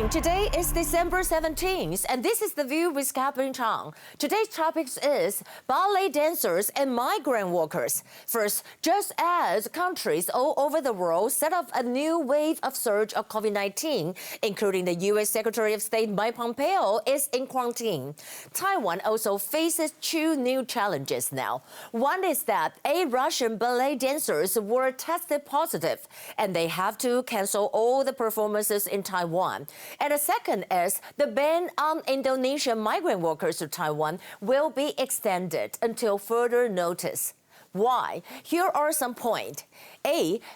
morning. Today is December 17th, and this is The View with Catherine Chang. Today's topic is ballet dancers and migrant workers. First, just as countries all over the world set off a new wave of surge of COVID-19, including the U.S. Secretary of State Mike Pompeo is in quarantine, Taiwan also faces two new challenges now. One is that 8 Russian ballet dancers were tested positive, and they have to cancel all the performances in Taiwan. And the second is the ban on Indonesian migrant workers to Taiwan will be extended until further notice. Why? Here are some points.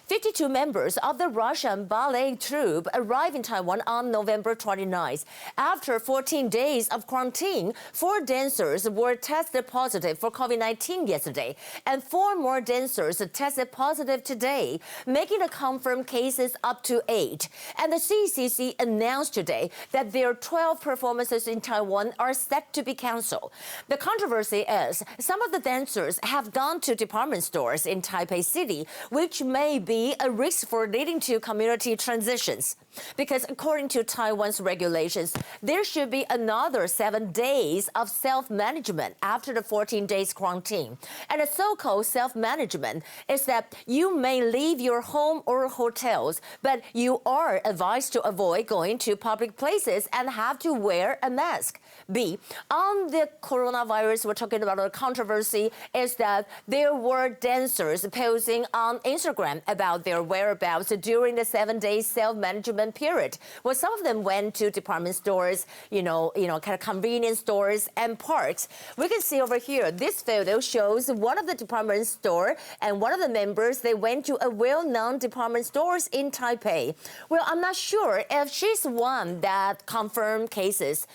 52 members of the Russian ballet troupe arrived in Taiwan on November 29th. After 14 days of quarantine, 4 dancers were tested positive for COVID-19 yesterday, and 4 more dancers tested positive today, making the confirmed cases up to 8. And the CCC announced today that their 12 performances in Taiwan are set to be canceled. The controversy is some of the dancers have gone to department stores in Taipei City, which may be a risk for leading to community transitions. Because according to Taiwan's regulations, there should be another 7 days of self-management after the 14 days quarantine. And the so-called self-management is that you may leave your home or hotels, but you are advised to avoid going to public places and have to wear a mask. B, on the coronavirus, we're talking about a controversy is that there were dancers posting on Instagram about their whereabouts during the 7-day self-management period. Well, some of them went to department stores, kind of convenience stores and parks. We can see over here, this photo shows one of the department store and one of the members, they went to a well-known department stores in Taipei. Well, I'm not sure if she's one that confirmed cases.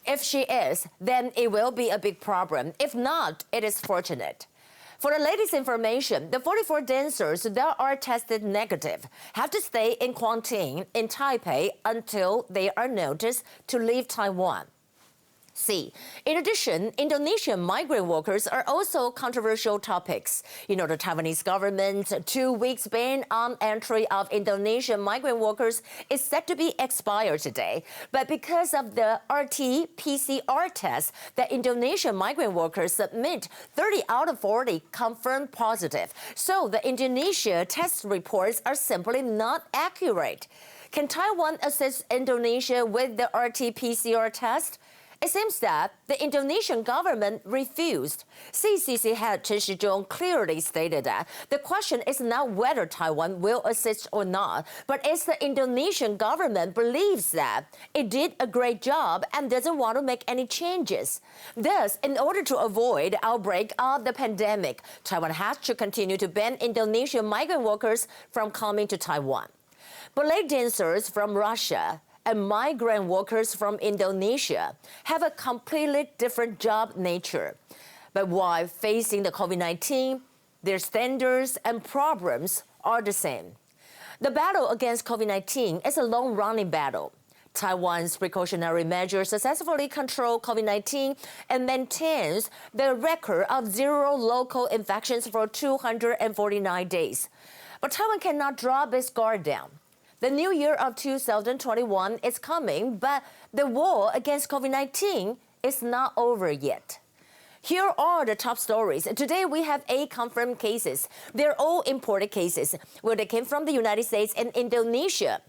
If she is, then it will be a big problem. If not, it is fortunate. For the latest information, the 44 dancers that are tested negative have to stay in quarantine in Taipei until they are noticed to leave Taiwan. C. In addition, Indonesian migrant workers are also controversial topics. The Taiwanese government's 2 weeks ban on entry of Indonesian migrant workers is set to be expired today. But because of the RT-PCR test that Indonesian migrant workers submit, 30 out of 40 confirmed positive. So the Indonesia test reports are simply not accurate. Can Taiwan assist Indonesia with the RT-PCR test? It seems that the Indonesian government refused. CCC head Chen Shizhong clearly stated that the question is not whether Taiwan will assist or not, but it's the Indonesian government believes that it did a great job and doesn't want to make any changes. Thus, in order to avoid outbreak of the pandemic, Taiwan has to continue to ban Indonesian migrant workers from coming to Taiwan. Ballet dancers from Russia and migrant workers from Indonesia have a completely different job nature. But while facing the COVID-19, their standards and problems are the same. The battle against COVID-19 is a long-running battle. Taiwan's precautionary measures successfully control COVID-19 and maintains the record of 0 local infections for 249 days. But Taiwan cannot drop its guard down. The new year of 2021 is coming, but the war against COVID-19 is not over yet. Here are the top stories. Today we have 8 confirmed cases. They're all imported cases, where they came from the United States and Indonesia.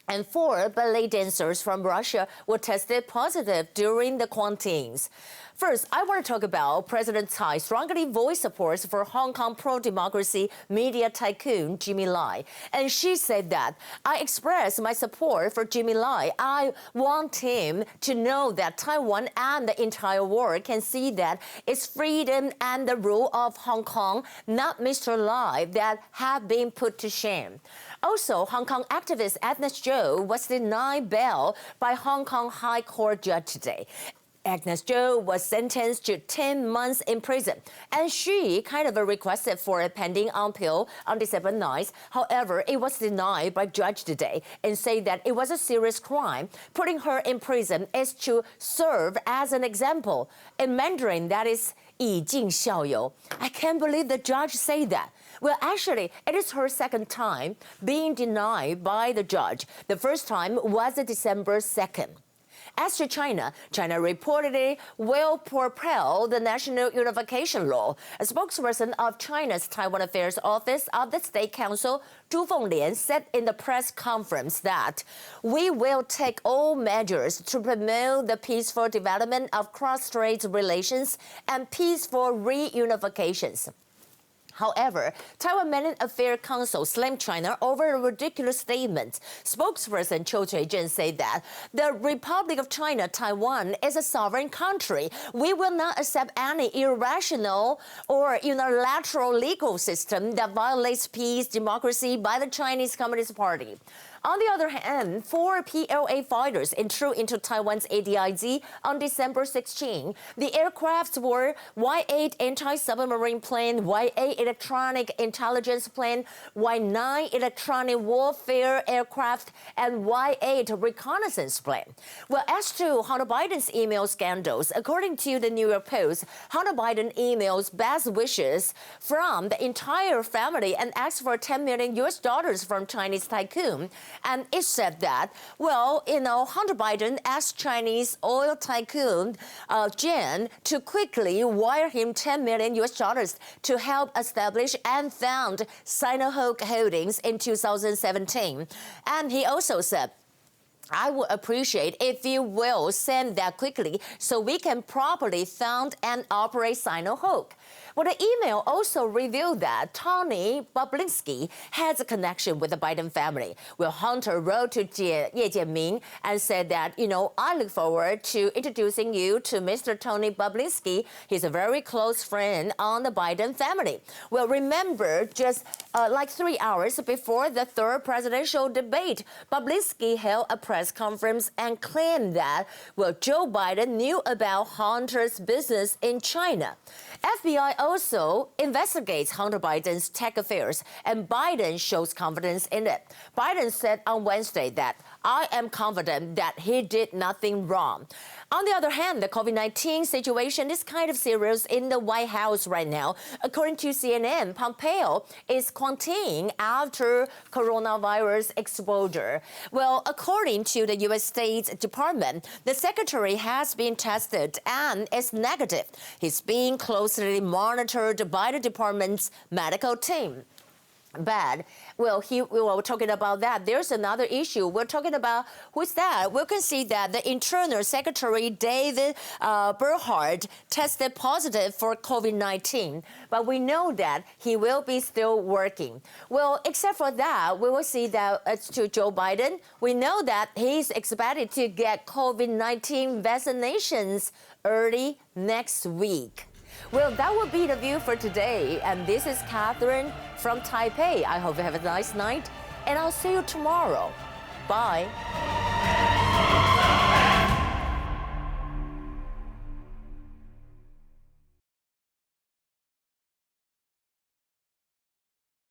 And 4 ballet dancers from Russia were tested positive during the quarantines. First, I want to talk about President Tsai strongly voiced support for Hong Kong pro-democracy media tycoon Jimmy Lai. And she said that, I express my support for Jimmy Lai. I want him to know that Taiwan and the entire world can see that it's freedom and the rule of Hong Kong, not Mr. Lai, that have been put to shame. Also, Hong Kong activist Agnes Chow was denied bail by Hong Kong High Court judge today. Agnes Chow was sentenced to 10 months in prison, and she kind of requested for a pending appeal on December 9th. However, it was denied by judge today and said that it was a serious crime. Putting her in prison is to serve as an example. In Mandarin, that is, 以儆效尤. I can't believe the judge said that. Well, actually, it is her second time being denied by the judge. The first time was December 2nd. As to China, China reportedly will propel the National Reunification Law. A spokesperson of China's Taiwan Affairs Office of the State Council, Zhu Fenglian, said in the press conference that we will take all measures to promote the peaceful development of cross-strait relations and peaceful reunifications. However, Taiwan Foreign Affairs Council slammed China over a ridiculous statement. Spokesperson Chiu Tsai said that the Republic of China, Taiwan, is a sovereign country. We will not accept any irrational or unilateral legal system that violates peace, democracy by the Chinese Communist Party. On the other hand, 4 PLA fighters entered into Taiwan's ADIZ on December 16. The aircrafts were Y-8 anti-submarine plane, Y-8 electronic intelligence plane, Y-9 electronic warfare aircraft, and Y-8 reconnaissance plane. Well, as to Hunter Biden's email scandals, according to the New York Post, Hunter Biden emails best wishes from the entire family and asked for $10 million from Chinese tycoon. And it said that, well, Hunter Biden asked Chinese oil tycoon Jen to quickly wire him $10 million to help establish and found Sinohawk Holdings in 2017. And he also said, I would appreciate if you will send that quickly so we can properly found and operate Sinohawk. Well, the email also revealed that Tony Bobulinski has a connection with the Biden family. Well, Hunter wrote to Ye Jianming and said that, I look forward to introducing you to Mr. Tony Bobulinski. He's a very close friend on the Biden family. Well, remember, just like 3 hours before the third presidential debate, Bobulinski held a press conference and claimed that, Joe Biden knew about Hunter's business in China. FBI also investigates Hunter Biden's tech affairs, and Biden shows confidence in it. Biden said on Wednesday that, I am confident that he did nothing wrong. On the other hand, the COVID-19 situation is kind of serious in the White House right now. According to CNN, Pompeo is quarantining after coronavirus exposure. Well, according to the U.S. State Department, the secretary has been tested and is negative. He's being closely monitored by the department's medical team. But, we were talking about that. There's another issue. We're talking about who's that? We can see that the Internal Secretary David Berhart tested positive for COVID-19. But we know that he will be still working. Well, except for that, we will see that as to Joe Biden. We know that he's expected to get COVID-19 vaccinations early next week. Well, that will be the view for today. And this is Catherine from Taipei. I hope you have a nice night, and I'll see you tomorrow. Bye.